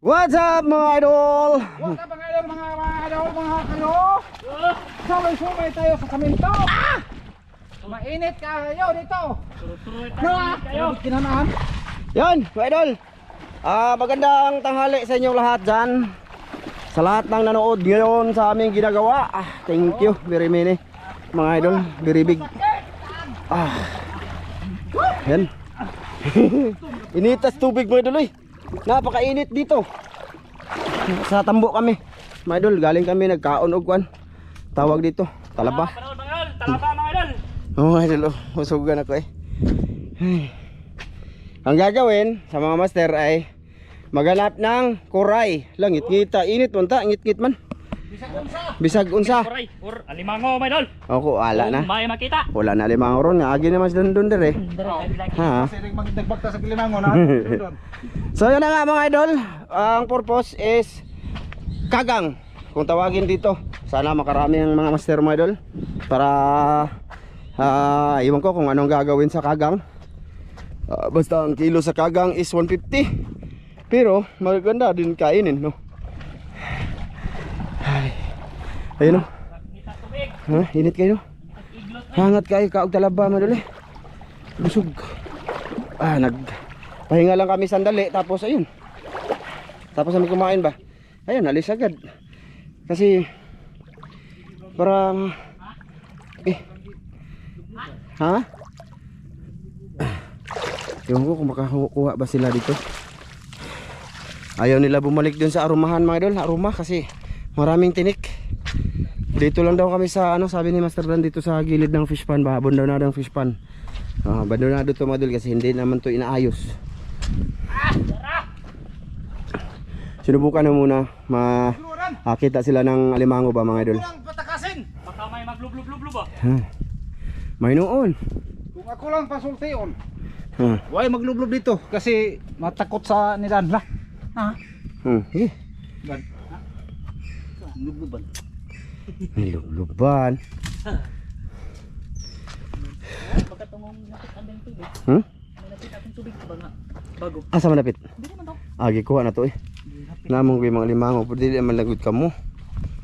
What's up mga idol? What's up mga idol, mga idol, mga kayo? Sabay-sabay tayo sa saminto. Mainit kayo dito. Kayo kinanaan. Yan mga idol, magandang tanghali sa inyong lahat dyan. Sa lahat ng nanood ngayon sa aming ginagawa, thank you very many mga idol, very big. Yan. Initas tubig mga idol, napakainit dito. Sa tambo kami mga idol, galing kami nagkaon og kwan. Tawag dito, talaba. Talaba mga idol. Oh idol, masugan ako eh. Ang gagawin sa mga master ay maghanap ng kuray. Langit ngita, init punta, ngit-ngit man. Bisag unsa. Kuray, or alimango mga idol. Ako ala na. May makita. Wala na limang ron, nga agi naman si Dondon der eh. Ha. Kasi magdagbagta sa limango na. So yun na nga mga idol, ang purpose is kagang, kung tawagin dito. Sana makarami ang mga master mga idol para iwan ko kung anong gagawin sa kagang. Basta ang kilo sa kagang is 150. Pero maganda din kainin, no? Ayun, no? Init kayo, no? Hangat kayo, kaog talaba madali. Busog. Nagpahinga lang kami sandali, tapos ayun. Tapos kami kumain ba? Ayun, alis agad. Kasi parang ewan ko kung makakuha ba sila dito. Ayaw nila bumalik dun sa arumahan mga idol, aruma kasi maraming tinik. Dito lang daw kami sa sabi ni Master Dan, dito sa gilid ng fish pan ba, abandonado ng fish pan. Abandonado to mga idol kasi hindi naman to inaayos. Sinubukan na muna makita sila ng alimango ba mga idol. Kulang patakasin. Baka may maglublublublo ba? May noon. Kung ako lang pasultion. Huwag maglublob dito kasi matakot sa nidan lah. Sige. Lubluban. Lubluban. Pagkat tumong napit andang tubig. May napit akong tubig ba nga? Bago. Asa manapit? Hindi naman daw. Kuha na to eh. Namong ko yung mga limango, pero dili man lagot ka mo.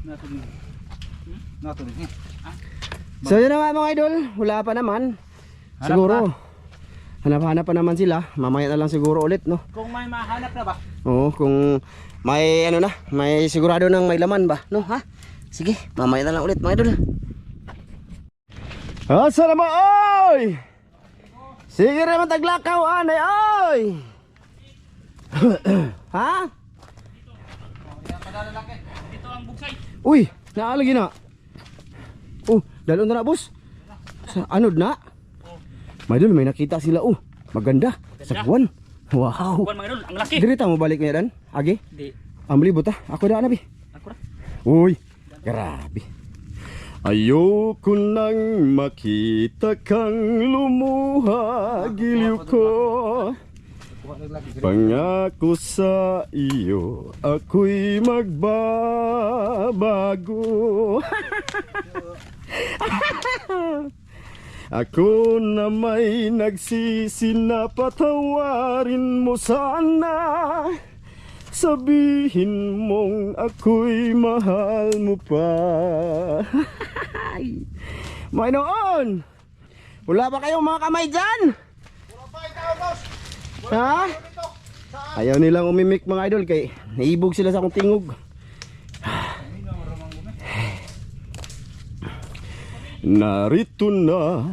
Nato din. So yun na nga mga idol, wala pa naman. Siguro hanap-hanap pa naman sila. Mamaya na lang siguro ulit, no? Kung may mahanap na ba? Oo, kung may may sigurado nang may laman ba, no? Ha? Sige, mamaya na lang ulit mga idol. Asa naman, oy! Sige naman taglakaw, anay, oy! Ha? Dito ang bugsay. Uy, naalagi na. Dalon na boss. Sa anod na. May idol, may nakita sila. Maganda. Sa buwan. Wow. Buwan mga idol, ang laki. Dirita mo balik niya dan? Agi? Di. Amli buta. Ako daan na bi. Ako ra. Uy, grabe. Ayoko nang makita kang lumuha, giliw ko. Pangako sa iyo, ako'y magbabago. Ako na may nagsisi na patawarin mo sana. Sabihin mong ako'y mahal mo pa. May noon, wala ba kayong mga kamay dyan? Wala pa ikaw, boss. Ha? Ayaw nilang umimik mga idol kay naibog sila sa akong tingog. Narito na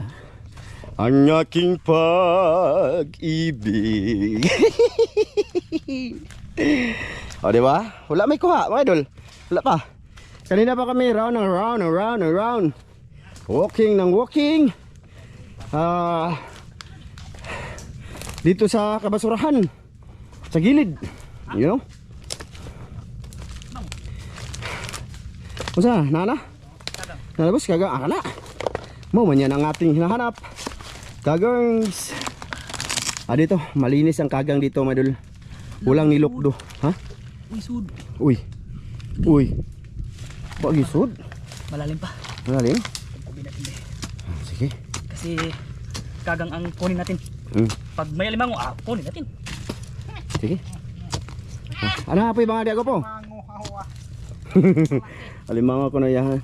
ang aking pag-ibig. O diba? Wala may kuha mga idol. Wala pa. Kanina pa kami round and round and round and round. Walking ng walking. Dito sa kabasurahan, sa gilid, you know. Usa, nana? Nalabas kagang akana. Mo man yan ang ating hinahanap. Kagangs. Dito, malinis ang kagang dito, madul. Walang nilukdo, ha? Isud. Uy. Pag isud? Malalim pa. Malalim? Pagkubi natin eh. Sige. Kasi kagang ang kunin natin. Pag may alimango, kunin natin. Sige. Ano apoy mga diago po? Mango hawa. Alimango ko na yan.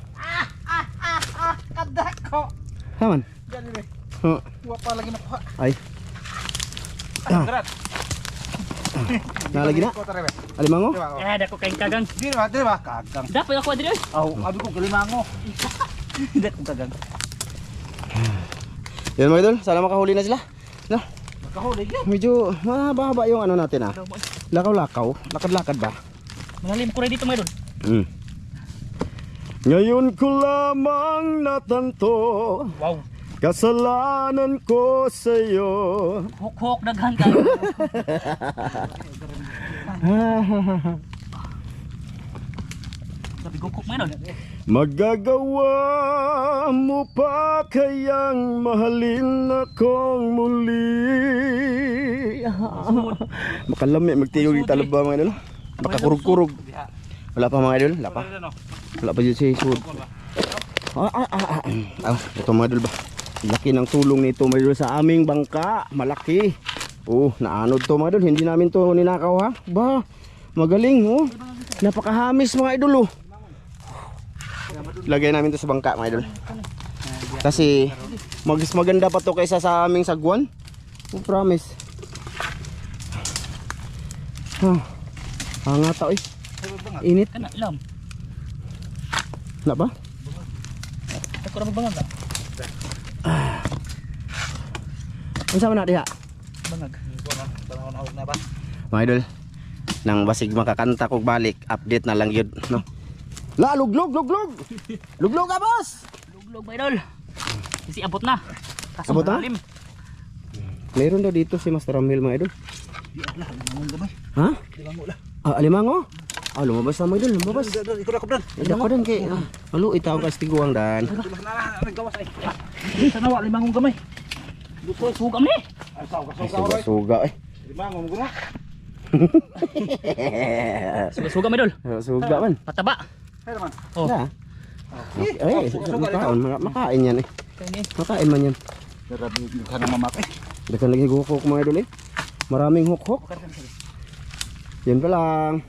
Kadak ko. Haman. Gani be. Oh, Wa pa lagi nakuha. ay, Darat. nalagi na. Ko tare be. Alimango? Diba? Dako kayong kagang. Diba kagang. Dapat ako diri. Aw, abi ko galimango. Dako kagang. Yan mga idol, sana makahuli na sila. No? Makahuli gyud. Medyo mahaba-haba yung ano natin ah. Lakaw-lakaw, lakad-lakad ba? Malalim ko rin dito mga idol. Hmm. Ngayon ko lamang natanto Wow. kasalanan ko sa'yo. Hok-hok daghan ka. Sabi gukok mga idol. Magagawa mo pa kayang mahalin akong muli. Makalami, magtiyog yung talaba mga idol. Makakurug-kurug. Wala pa mga idol, wala pa. Wala pa dyan si Sud. Ito mga idol ba? Laki ng tulong nito mga idol sa aming bangka. Malaki. Oh, naanod to mga idol. Hindi namin to ninakaw ha. Ba, magaling oh. Napakahamis mga idol oh. Lagay namin to sa bangka mga idol. Kasi mas maganda pa to kaysa sa aming sagwan. Oh, promise. Hangata eh. Init. Kana ilam. Na ba? Ako ra bangag. Unsa man na diha? Bangag. Panahon na ba? Mga idol, nang basig makakanta kog balik, update na lang yun, no? La, luglog, luglog! Luglog ka, boss! Luglog mga idol. Kasi abot na. Kaso Abot na? malalim. Meron daw dito si Master Ramil, mga idol. Ha? Alimango? Lumabas na mga idol, lumabas. Iko na ko dan. Ida ko din kay, malu, itaw ka stiguang dan. Nagawas ay. Tanawa limangong gamay. Duko sugam ni. Ay saw ka Suga, eh. Limango mo guna. Sugam idol. Suga man. Pataba. Hay man. Oh. Da. Ay, makain yan eh. Kani. Makain man yan. Grabe ka na mamak eh. Dakan lagi hukok mga idol eh. Maraming hukok. Yan pa lang.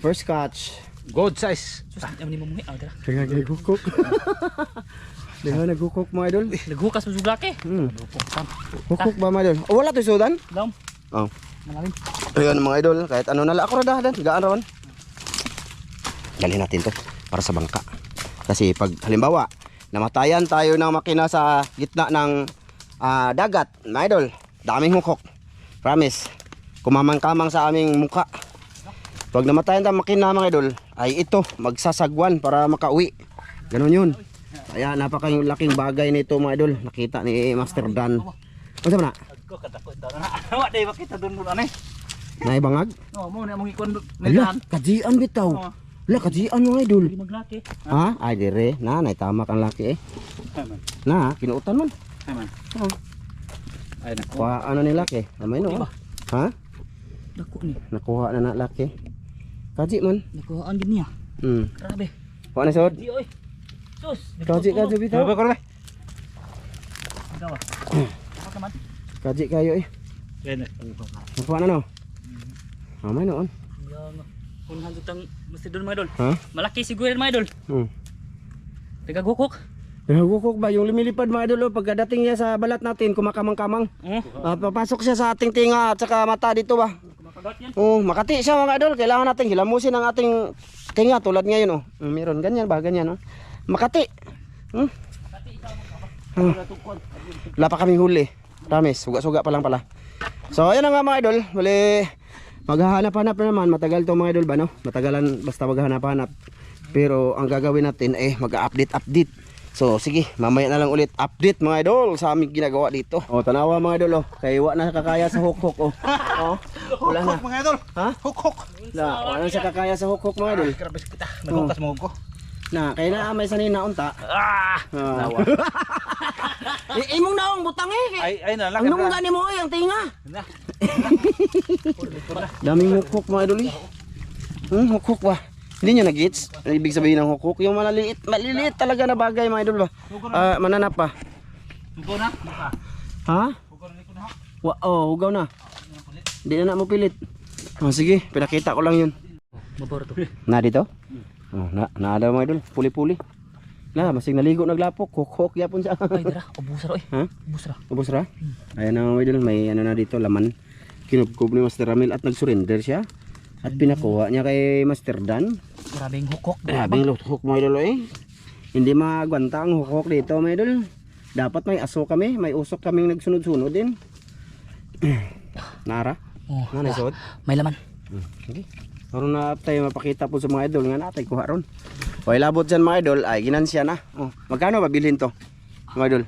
First catch. Good size. Sus, ni mo muhi. Tara. Kaya hukok. Dengan naghukok mga idol. Naghukas mo suglake. Hukok ba mga idol? Oh, wala to sudan? Dam. Oh. Malalim. Ayun mga idol, kahit ano nala ako radahan, gaan rawan. Dalhin natin to para sa bangka. Kasi pag halimbawa, namatayan tayo ng makina sa gitna ng dagat, mga idol, daming hukok. Promise. Kumamang-kamang sa aming muka. Pag namatayan tayo makina mga idol, ay ito, magsasagwan para makauwi. Ganon yun. Kaya napakalaking bagay nito mga idol. Nakita ni Master Dan. Ano ba na? Ko katakot daw na. Wa day makita doon ano eh. Naibangag? No, mo na mong ikon Ala, kajian bitaw. Ala, kajian mga idol. Di maglaki. Ha? Ay, dire. Na, naitama kang laki eh. Na, kinuutan man. Hay man. Oh. Ay na. Kuha ano ni laki. Amay no. Diba? Ha? Dako ni. Nakuha na na laki. Kaji man. Nakuhaan gid niya. Grabe. Kuha na sod. Di oy. Sus. Kaji kaji bitaw. Ba ko na. Dawa. Dapat naman. Kaji kayo eh. Yan. Nakuha na no. Amay noon. Yang unhan tutang mesti doon mga idol. Ha? Malaki siguro yan, mga idol. Tagagukok. Nahugukok ba yung lumilipad mga idol oh, pagkadating niya sa balat natin kumakamang-kamang. Papasok siya sa ating tinga at saka mata dito ba. Kumakagat yan. Makati siya mga idol. Kailangan natin hilamusin ang ating tinga tulad ngayon oh. Meron ganyan ba ganyan oh. Makati. Wala pa kaming huli. Promise, suga-suga pa lang pala. So ayan na nga mga idol. Bali maghahanap-hanap na naman. Matagal to mga idol ba no? Matagalan basta maghahanap-hanap. Pero ang gagawin natin ay mag-update. So sige, mamaya na lang ulit update mga idol sa aming ginagawa dito. Oh, tanawa mga idol oh. Kay wa na kakaya sa hukok oh. Oh, wala na. Hukok mga idol. Ha? Hukok. Wala na siya kakaya sa hukok mga idol. Grabe kita. Maghukas mo ko. Na, kay na may sanina unta. Nawa. Imong naong butang eh. Ay na lang. Ang nungga ni mo ang tinga. Na. Daming hukok mga idol eh. Hukok ba? Hindi nyo na-gets? Ano ibig sabihin ng hukok? Yung maliliit talaga na bagay mga idol ba? Mananap pa. Hugo na. Ha? Hugo na ko na. Hugaw na. Hindi na mo pilit. Oh, sige, pinakita ko lang yun. Mabor to. Na dito? Oh, na daw mga idol, puli-puli. Na, masing naligo naglapok, hok-hok yapon siya. Ay, dara, ubusra oy. Ha? Ubusra. Ubos ra? Ayan na mga idol, may ano na dito, laman. Kinubkob ni Master Ramil at nag-surrender siya. At pinakuha niya kay Master Dan. Grabing hukok. Grabing hukok mga idol eh. Hindi magwanta ang hukok dito mga idol. Dapat may aso kami, may usok kaming nagsunod-sunod din. Nara? Oh, Nanay suot? may laman. Okay. Karon na tayo mapakita po sa mga idol nga natay kuha ron. O ilabot dyan mga idol, ay ginansya na. Oh, magkano ba bilhin to? Mga idol.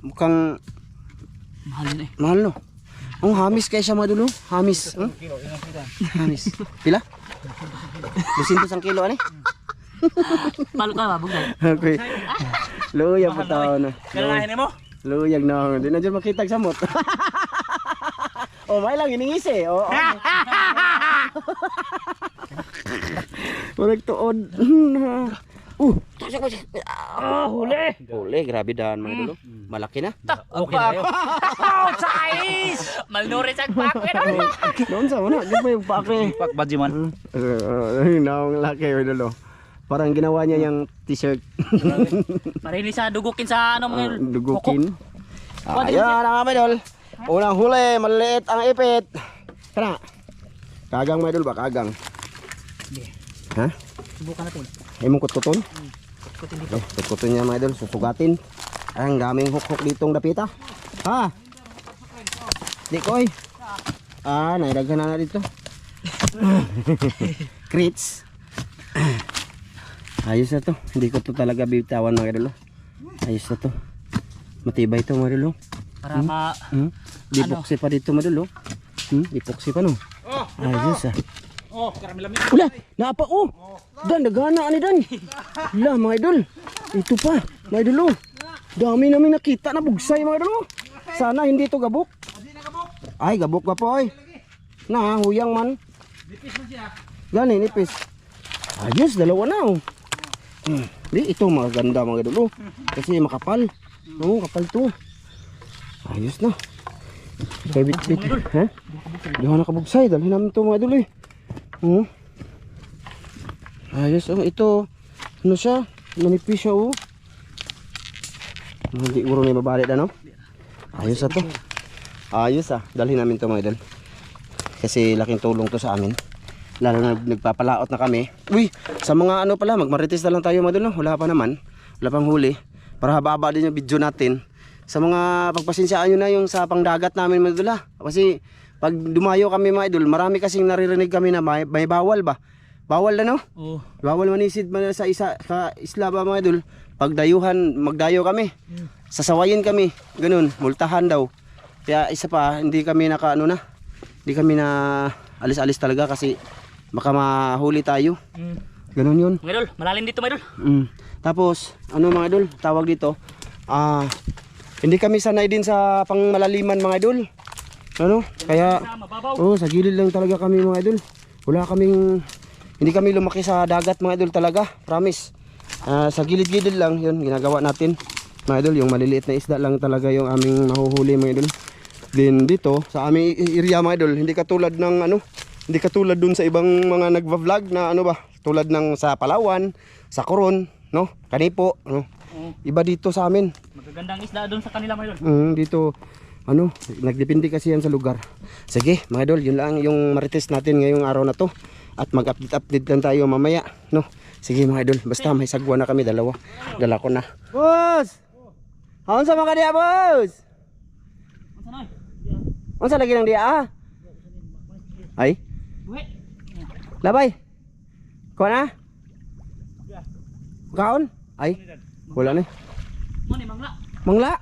Mukhang Mahal yun eh. mahal no. Ang hamis kaya siya mga idol, oh. Hamis. Hamis. Pila? 200 ang kilo ani? Palo ka ba, bugay? Okay. Luyag po tao na. Kailangan mo? Luyag na. Hindi na dyan makita sa samot. Oh, may lang iningis eh. Oh, okay. Walang tuod. Huli. Huli, grabe daan mga idol. Oh. Malaki na. Okay na yun. Oh, size! Malnuri sa pakwe na. Doon sa una, di ba yung pake? Pak badji man. Naong laki mga idol. Oh. Parang ginawa niya yung t-shirt. Parini sa dugukin sa ano mga Dugukin. Ayan na mga idol. Unang huli, maliit ang ipit. Tara. Kagang mga idol ba? Kagang. Ha? Subukan natin. Imong kututon? Kutin dito. Kututon niya mga idol. Susugatin. Ay, ang daming huk-huk ditong dapita. Ha? Di ko eh. Ah, naidaghan na dito. Crits. Ayos na to. Hindi ko to talaga bitawan mga idol. Ayos na to. Matibay to mga idol. Para ma... Di boxe pa dito mga idol. Di boxe pa no. Ayos ah. Oh, karami-lami. Ula, naapa oh. Dan, nagana ani Dan. Ula mga idol. Ito pa, mga idol. Dami namin nakita na bugsay mga idol. Sana hindi to gabok. Ay, gabok ka po ay. Na, huyang man. Nipis man siya. Gani, nipis. Ayos, dalawa na oh. Di, ito maganda mga idol. Kasi makapal. Oo, kapal to. Ayos na. Kaya bit-bit. Ha? Di ko nakabugsay. Dalhin namin to mga idol eh. Ayos oh, ito ano siya, manipis siya oh. Hindi uro na mabalik na no. Ayos na to. Ayos ah, dalhin namin to mga idol. Kasi laking tulong to sa amin. Lalo na nagpapalaot na kami. Uy, sa mga ano pala, magmarites na lang tayo mga idol no. Wala pa naman, wala pang huli. Para haba-haba din yung video natin. Sa mga pagpasensyaan nyo na yung sa pangdagat namin mga idol ha. Kasi pag dumayo kami mga idol, marami kasing naririnig kami na may bawal ba? Bawal na no? Oh. Bawal manisid man sa isa ka isla ba mga idol. Pag dayuhan, magdayo kami. Sasawayin kami, ganun, multahan daw. Kaya isa pa, hindi kami naka ano na. Hindi kami na alis-alis talaga kasi baka mahuli tayo. Ganun yun. Mga idol, malalim dito mga idol. Tapos, ano mga idol, tawag dito. Hindi kami sanay din sa pangmalaliman mga idol. Ano? Kaya sa gilid lang talaga kami mga idol. Hindi kami lumaki sa dagat mga idol talaga, promise. Sa gilid-gilid lang 'yun ginagawa natin. Mga idol, yung maliliit na isda lang talaga yung aming mahuhuli mga idol. Then dito sa aming area mga idol, hindi katulad dun sa ibang mga nagva-vlog na ano ba, tulad ng sa Palawan, sa Coron, no? Kanipo, no? Iba dito sa amin. Magagandang isda doon sa kanila mga idol. Dito nagdepende kasi yan sa lugar. Sige mga idol, yun lang yung marites natin ngayong araw na to. At mag-update lang tayo mamaya, no? Sige mga idol, basta may sagwa na kami dalawa. Dala ko na. Boss! Haon sa mga diya, boss? Unsa lagi nang diya? Ay? Labay. Kuha na? Kaon? Ay? Wala na. Mo ni mangla. Mangla?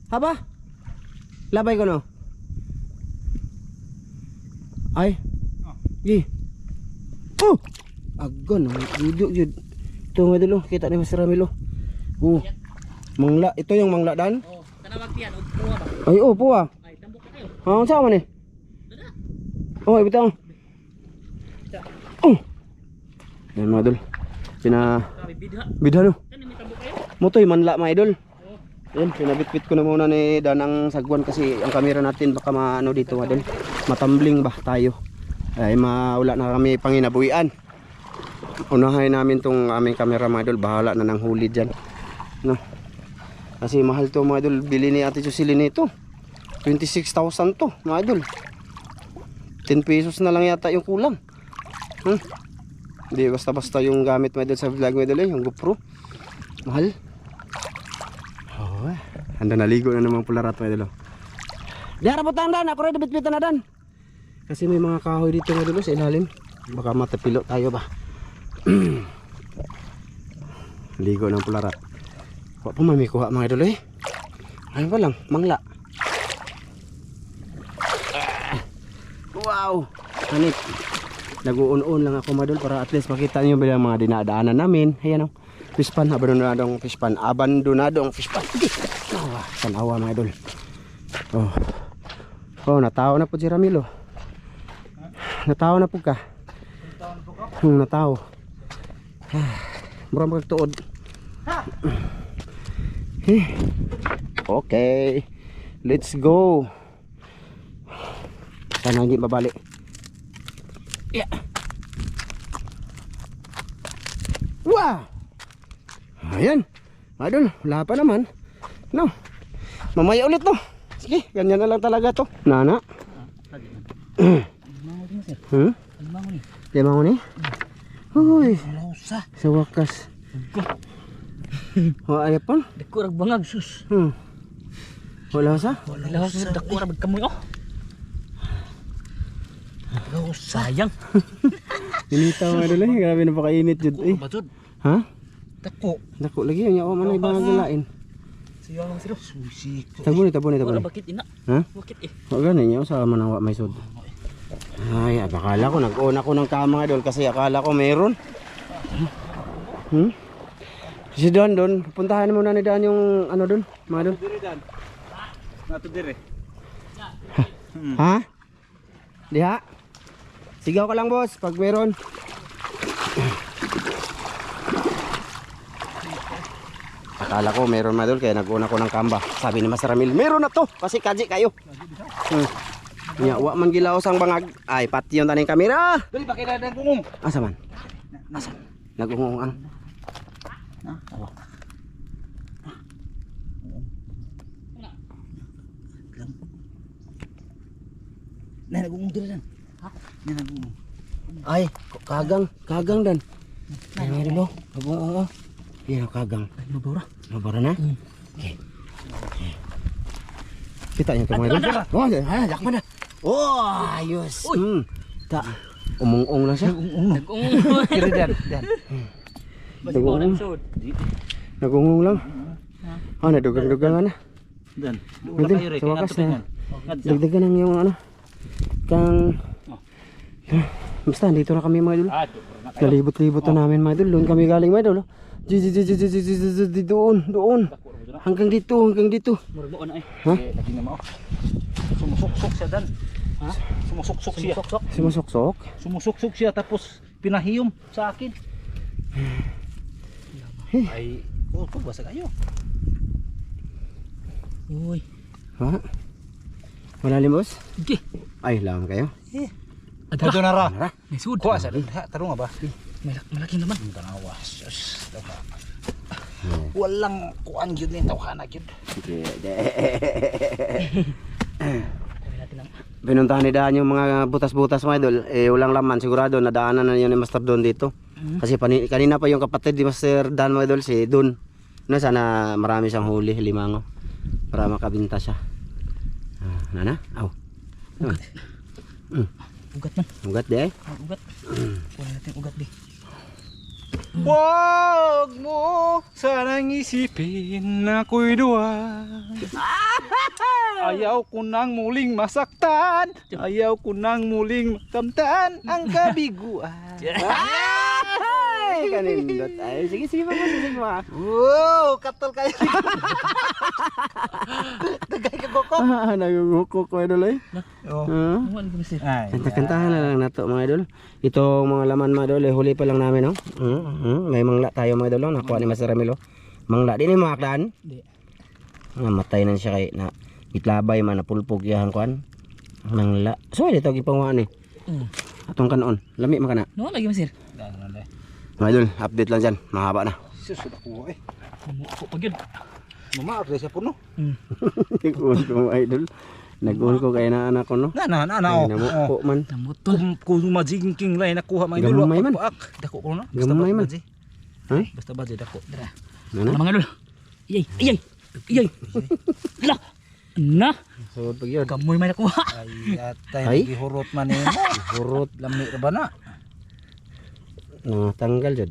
Haba? Labay ko no? Ay? Gi. Oh! Agon, video jud. Ito nga dilo, kita ni Mas Ramilo. Mangla, ito yung mangla dan? Oh, tanawag piyan og puwa ba? Ay, puwa. Ay, tambok na kayo. Ang sama ni? Dada. Oh, ibitaw. Oh. Yan mga idol. Grabe bidha. Bidha no. Kan may tambok kayo? Motoy manla mga idol. Yan, pinabitbit ko na muna ni Dan ang sagwan kasi ang kamera natin baka maano dito mga idol. Matambling ba tayo. ay wala na kami panginabuhian. Unahin namin tong aming camera mga idol, bahala na ng huli dyan, no? Kasi mahal to mga idol, bili ni Ate Jocelyn nito 26,000 to mga idol. 10 pesos na lang yata yung kulang. Hindi basta-basta yung gamit mga idol sa vlog mga idol, yung GoPro mahal. Handa naligo na naman pula rat mga idol. Di harap po Dan, ako rin bit-bitan na Dan. Kasi may mga kahoy dito mga idol sa ilalim, baka matapilo tayo ba. Ligo ng pula rat. Wala po mamikuha mga idol eh. Ayun pa lang, mangla. Wow, hanip. Nag-uun-un lang ako mga idol para at least makita niyo bilang mga dinadaanan namin. Ayan o, fishpan, abandonadong fishpan. Abandonadong fishpan. Tanawa mga idol. Natawa na po si Ramilo. Natawa na po ka. Natawa. Murang magtuod. Okay, let's go. Sana hindi mabalik. Yeah. Wow. Ayan. Idol, wala pa naman. No. Mamaya ulit no. Sige, ganyan na lang talaga to. Nana. Lima mo ni? Uy. Sa wakas. Wala ayap pon. Dakurag bangag sus. Wala sa? Wala sa dakurag kamoy oh. Sayang. Inita mo idol eh. Grabe na pakainit jud eh. Batod. Ha? Dako Lagi yung yawa man ibang galain. Siya lang sila. Susik. Tabuni. Wala bakit ina? Ha? Bakit eh? Wala ninyo sa manawa may sud. Ay, akala ko nag-on ako ng kama idol kasi akala ko meron. Si Don, puntahan mo na ni Dan yung ano doon, mga doon. Dire Dan. Nato dire. Ha? Diha? Sigaw ka lang boss pag meron. Akala ko meron mga doon kaya nag-on ako ng kamba. Sabi ni Master Ramil, meron na to kasi kaji kayo. Wa man gilaos ang bangag. Ay, pati yung taning kamera. Dali bakit na Dan kungong? Asa man? Asa? Nag-ungong ang. Nagungong dire Dan. Ha? Nagungong. Ay, kagang Dan. Ay, meron mo. Nag-ungong. Yan ang kagang. Mabura na? Okay. Kita niyo ito mga idol. Oh, yak pa na. Oh, ayos. Ta. Umung-ung lang siya. Nag-ungong. Dire Dan. Nag-ungong. Nag-ungong lang. Nadugang-dugang na. Dan. Sa wakas na. Dagdagan ang yung ano. Kang basta dito na kami mga idol. Nalibot-libot na namin mga idol. Doon kami galing mga idol. Doon. Hanggang dito. Murmo na eh. Ha? Lagi na mo. Sumusok siya Dan. Ha? Sumusok siya. Sumusok. Sumusok siya tapos pinahiyom sa akin. Ay, basa kayo. Uy. Ha? Malalim boss? Sige. Ay, lang kayo. Ito na ra. Nisud. Kuha sa tarong ba? Malaki naman. Tanawa. Walang kuan gyud ni tawhana gyud. Pinuntahan ni Daan yung mga butas-butas mga idol. Walang laman sigurado, nadaanan na yun ni Master Don dito. Kasi kanina pa yung kapatid ni Master Dan mga idol, si Don. Sana marami siyang huli, limango. Para makabinta siya. Nana? Aw. Ugat man. Ugat di ay? Ugat. Kuha natin ugat di. Wag mo sanang isipin na ako'y duwa. Ayaw ko nang muling masaktan. Ayaw ko nang muling makamtan ang kabiguan. Ay, kanindot. Ay, sige pa. Wow, katol kayo. Tagay ka koko. Nagugukok ko idol ay. Ano ko sir? Kanta-kantahan na lang nato mga idol. Ito mga laman mga idol, huli pa lang namin may mangla tayo mga idol, nakuha ni Master Ramilo. Mangla din yung makaklaan. Di. Namatay na siya kay na itlabay man napulpog yahan kuan. Mangla. So dito gipanguan ni. Atong kanon. Lami man kana. No, lagi masir. Mga idol, update lang dyan. Mahaba na. Sus, sudah kuha eh. Ako pag yun. Mama, ako siya po no. Nag-uon ko mga idol. Nag-uon ko kaya na anak ko no. Na, Ay, namuko man. Namutol. Kung majiging lain nakuha mga idol. Gamay man. Dako ko no. Gamay man. Ha? Basta ba dako. Dara. Ano? Mga idol. Iyay, iyay. Iyay. Hala. Na. So, pag yun. Kamoy may nakuha. Ay, atay Ay? gihurot man eh. Hurot. Lami ra ba na? Natanggal dyan.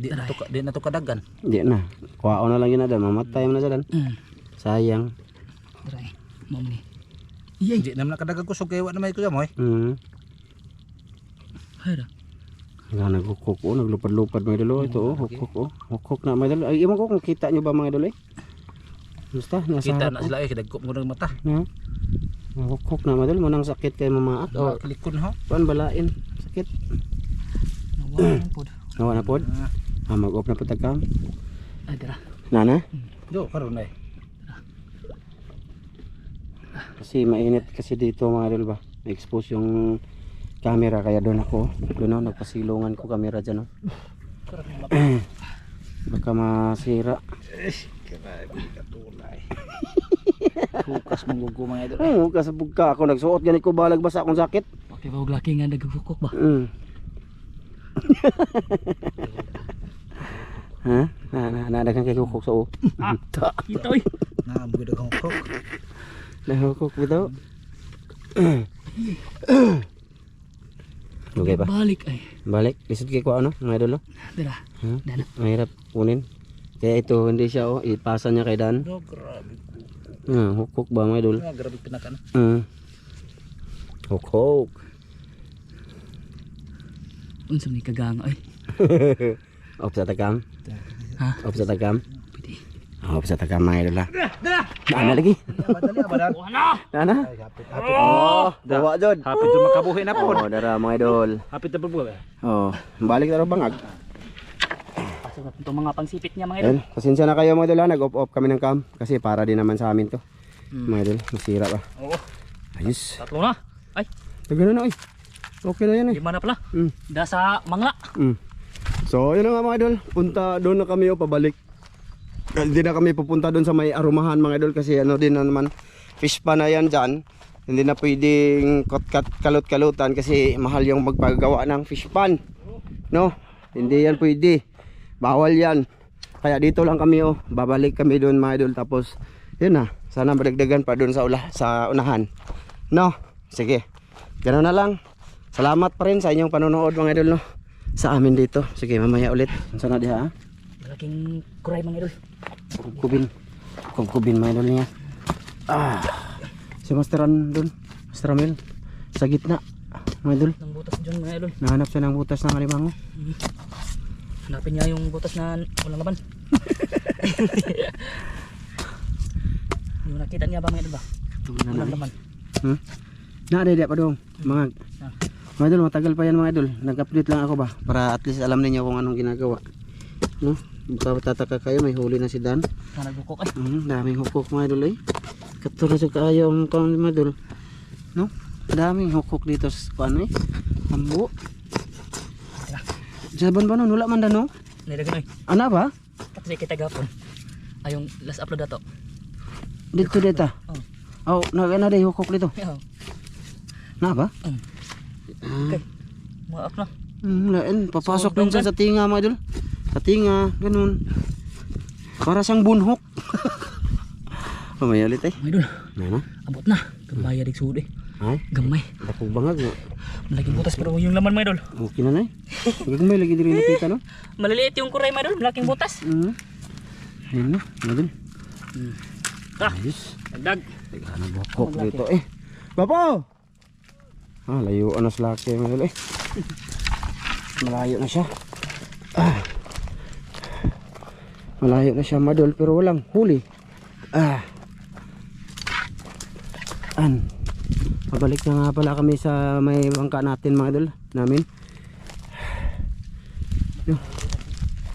Di na to kadagan. Hindi na. Kuwao na lang yun na dyan. Mamatay mo na dyan. Sayang. Dara eh. Mom ni. Di naman nakadagan ko so kaya wa na may kuya mo eh. Hay da. Nga naghukok o. Naglupad-lupad mga idol. Ito o. Hukok o. Hukok na mga idol. Ay, iwan ko kung kita nyo ba mga idol eh. Basta, nasa Kita harap na ko. sila eh kidagkop mo ng mata. Hukok na mga idol. Manang sakit kayo mamaak. O, Kilikon ha. kuan balain. Sakit. Nawalan po. Nawa na pod. Mag-off na po tagkam. Ay, dara. Nana? Do karon eh. Kasi mainit kasi dito mga idol ba. Expose yung camera kaya doon ako. Doon ako nagpasilungan ko camera dyan. Oh. Baka masira. Hukas manggugo mga idol. Oo, kasabog ka ako. Nagsuot ganit ko balag basa akong sakit. Okay ba laki nga nagkukok ba? Ha? Nadagang kay kukok sa o. Ta. Kita oy. Na mo gid akong kok. Nahukok bitaw. Okay pa. Balik ay. Balik. Lisod kay ko ano, mga idol. Dara. Ha? Dana. Mahirap kunin. Kaya ito hindi siya oh, ipasa niya kay Dan. Do grabe. Hukok ba mga idol? Grabe pinakan. Hukok. Unsa ni kagang ay. Off sa tagam. Ha? Off sa tagam. Pwede. Off sa tagam mga idol ha. Nana lagi. Madali abadan. Nana. Ay hapit Oh, dawa jod. hapit to makabuhi na po. Oh, dara mga idol. Hapit na po ba? Oh, balik na ro bangag. Pasok na itong mga pangsipit niya mga idol. Ayun, pasensya na kayo mga idol ha. Nag-off kami ng cam kasi para din naman sa amin to. Mga idol, masira pa. Oo. Ayos. Tatlo na. Ay, Tagano na oy. Okay na yan eh. lima na pala. Mm. Da sa mangla. So, yun na nga mga idol. Punta doon na kami o pabalik. Hindi na kami pupunta doon sa may arumahan mga idol kasi ano din na naman fish pa na yan dyan. Hindi na pwedeng kalot-kalutan kasi mahal yung magpagawa ng fish pan. No? Hindi yan pwede. Bawal yan. Kaya dito lang kami o. Babalik kami doon mga idol. Tapos, yun na. Sana madagdagan pa doon sa unahan. No? Sige. Ganoon na lang. Salamat pa rin sa inyong panonood mga idol no. Sa amin dito. Sige, mamaya ulit. Sana diha ha. Malaking kuray mga idol. Kubkubin mga idol niya. Si Masteran doon. Master Ramil. Sa gitna. Mga idol. Ng butas dyan mga idol. Nahanap siya ng butas ng alimango. Hanapin niya yung butas na walang laban. Yung nakita niya ba mga idol ba? Walang laban. Dia pa dong. Mga idol, matagal pa yan mga idol. Nag-update lang ako ba para at least alam niyo kung anong ginagawa. No? Baka tataka kayo may huli na si Dan. Sana nagkukok ay. Daming hukok mga idol eh. Katulad sa kaayaw ang kaon mga idol. No? Daming hukok dito sa kuan eh. Ambo. Jaban ba nun? Wala man Dan no? Nilagan ay. Ana ba? Kasi kita gapon. Ay yung last upload na to. Dito dito. Oh, na day hukok dito. Na ba? Okay. Maaf na. Lain, papasok So, din sa tinga mga idol. Sa tinga, ganun. Para siyang bunhok. Mamaya ulit eh. Mga idol. Nana? Abot na. Kambaya dig sud eh. Ay, Gamay. dakog bangag no. Malaking butas pero yung laman mga idol. Okay na na eh. Gagmay lagi diri nakita no. Maliliit yung kuray mga idol. Malaking butas. Ayun na, mga idol. Ayos. Dagdag. Ano bukok dito eh. Bapo! Layo na sa laki mga idol eh. Malayo na siya. Malayo na siya madol pero walang huli. Pabalik na nga pala kami sa may bangka natin mga idol namin.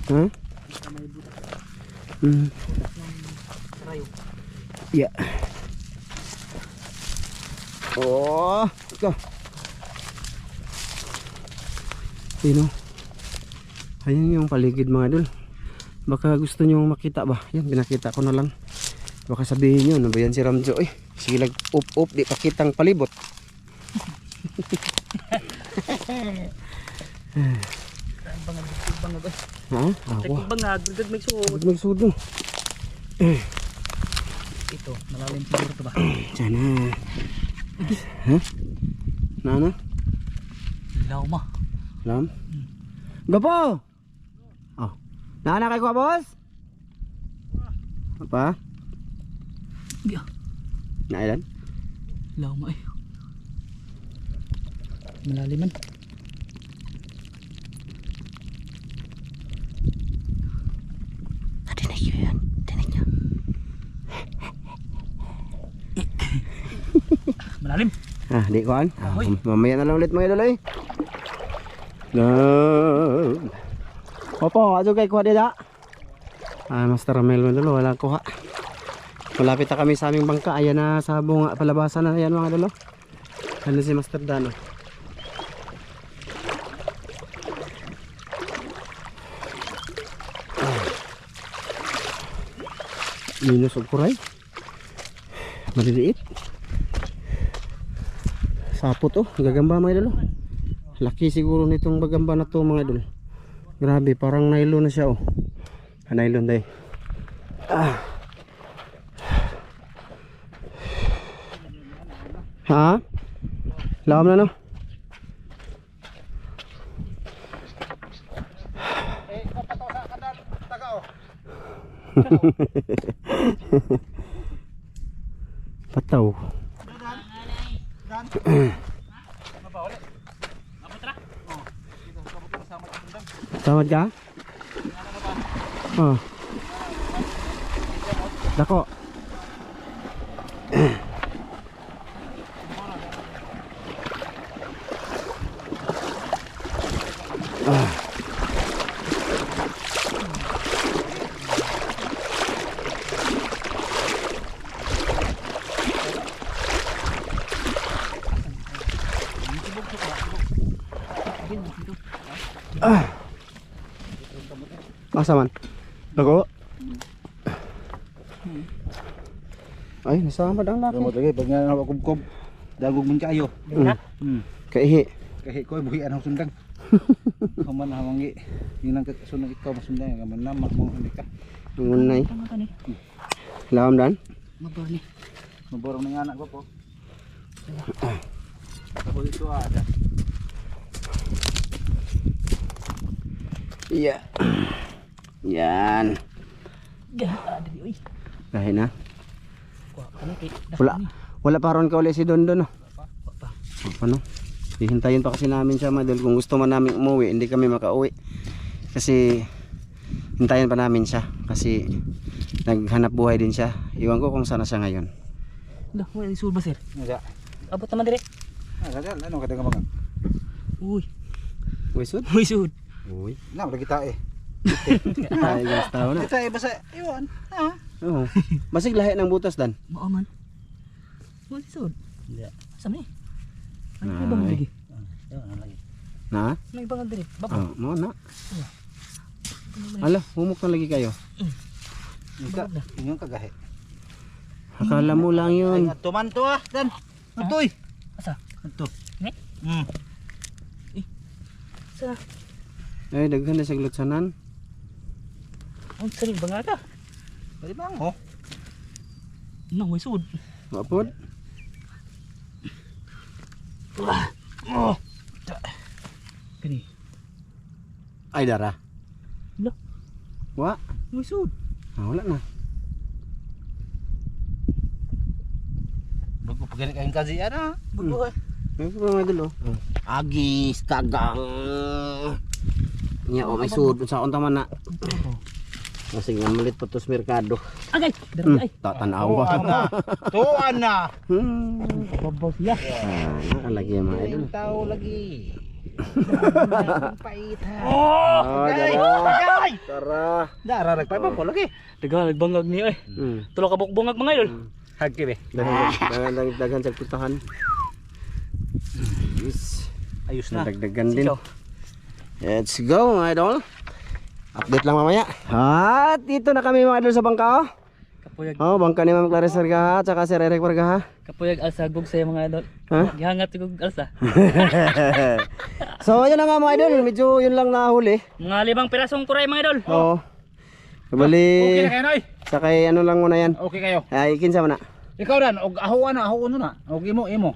Ha? Yeah. Oh, ito. Yun o. Ayan yung paligid mga idol. Baka gusto nyo makita ba? Yan, pinakita ko na lang. Baka sabihin nyo, ano ba yan si Ramjo? Eh, sige lang, up, di pakitang palibot. Bangag. Ha? Ako. Bangag, dagdag may suot. Huwag magsudo. Ito, malalim siguro to ba? Sana. Ha? Nana? Ilaw ma. Lam? Gapo! Oh. Nana kay ko, boss? Apa? Yeah. Nailan? Ilaw ma eh. Malaliman. Nadinig nyo yan. Dinig nyo. Malalim. Ah, di ko an. Ahoy. Mamaya na lang ulit mga idol eh. No. Opo, ato kay kuha dida. Ah, Master Ramel mo dalo, wala kuha. Malapit na kami sa aming bangka. Ayan na sa bunga palabasan na yan mga idol. Ano si Master Dano? Minus og kuray. Maliliit. Sapo to, gagamba mga idol. Laki siguro nitong bagamba na to mga idol. Grabe, parang nylon na siya oh. Nylon day. Ha? Lawam na no? Pataw. Samad ka? Oh. Dako. Asa man? Dako. Ay, nasama dang laki. Lagi pag nga nakukup. Dagog man kayo. Kaihi. Kahit ko buhi anong sundang. Kaman hawangi. Yung nang kasunod ikaw masundang kaman nama mo ini ka. Ngunay. Tama ka ni. Lawam dan. Mabar ni. Maborong ng anak ko po. Ako dito ada. Iya. Yan. Ada di oi. Kahit na. Kuha ka na kay. Wala pa ron ka ulit si Don Don. Pa. Ano? Hihintayin pa kasi namin siya madal. Kung gusto man namin umuwi, hindi kami makauwi. Kasi hintayin pa namin siya. Kasi naghanap buhay din siya. Iwan ko kung sana siya ngayon. Dah, wala di sul ba sir? Ada. Abot naman dire. Ada ano kada ka Uy, Uy, sud? uy sud. Uy. Na lagi tae. Ay, gusto na. Tae basta iwan. Ha? Oo. Basig lahi ng butas dan. Mao man. Wala sud. Hindi. Asa man eh? Ano bang lagi? Yan lagi. Na? May bangal dire. Baba. Oh, mo na. Ala, humok na lagi kayo. Ika, inyong kagahe. Akala mo lang Ay, yun. tuman to ah, dan. Atoy. Asa? Ato. Ni? Sa Ay, daghan na sa glutsanan. ang saling bangal ka. Pwede bang oh? Nang way sud. Mapod? Oh. Kani. Ay, dara. Lo, Wa? way sud. Ah, wala na. Bago pagani kayong kazi ana. Bago eh. Ay, ko mga idol oh. Agis, tagang. Nya, oh, may sud. Sa unta man na. Masig nga malit pa to sa merkado. Agay, dara ay. Tatanaw. Tuan na. Babaw siya. Ah, lagi mga idol. Tao lagi. Pait ha. Oh, dara. Agay. Tara. Dara nagpapa ko lagi. Daga nagbangag ni ay. Tulo ka bukbungag mga idol. Hagki be. Daghan sa putahan. Yes. Ayos na. Nadagdagan din. Sitaw. Let's go mga idol. Update lang mamaya. At dito na kami mga idol sa bangka oh. Kapuyag, Oh, bangka ni Ma'am Clarice Varga at saka si Eric Varga ha. kapuyag alsagog sa mga idol. Ha? Gihangat kog alsa. So ayun na nga mga idol, medyo yun lang nahuli. Mga 5 pirasong kuray mga idol. Oo. Okay Bali, na kayo Noy. sakay ano lang muna yan. Okay kayo. Ay, kinsa mo na. Ikaw dan, og aho na. Og imo.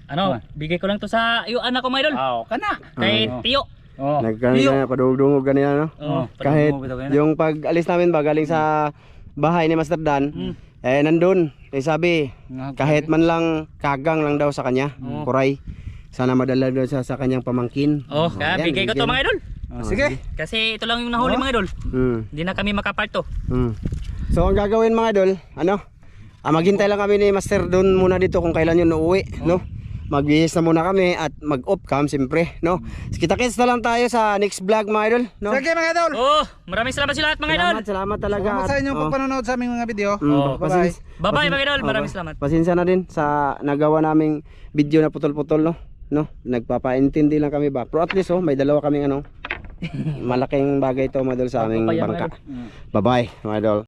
Ano, bigay ko lang to sa iyo anak ko mga idol. Aw, kana. Kay Oo. Tiyo. Oh. Nagkanina, padungog ganina no. Oh, Kahit padungog ito, ganyan. yung pag alis namin ba galing sa bahay ni Master Dan, nandun. Sabi, kahit man lang kagang lang daw sa kanya, kuray. Sana madala daw siya sa kanyang pamangkin. Oh, kaya ayan, bigay ko to bigyan. mga idol. Sige. Kasi ito lang yung nahuli mga idol. Hindi na kami makaparto. So ang gagawin mga idol, ano? Maghintay lang kami ni Master doon muna dito kung kailan yun uuwi, no? Magbihis na muna kami at mag-off cam siyempre, no? Kita-kits na lang tayo sa next vlog mga idol, no? Sige mga idol. Oh, maraming salamat sa lahat mga idol. Salamat talaga. Salamat sa inyong pagpanonood sa aming mga video. Bye-bye. Bye-bye mga idol, maraming salamat. Pasensya na din sa nagawa naming video na putol-putol, no? Nagpapaintindi lang kami ba. Pero at least may dalawa kaming malaking bagay to mga idol sa aming Papaya, mga bangka. idol. Bye-bye mga idol.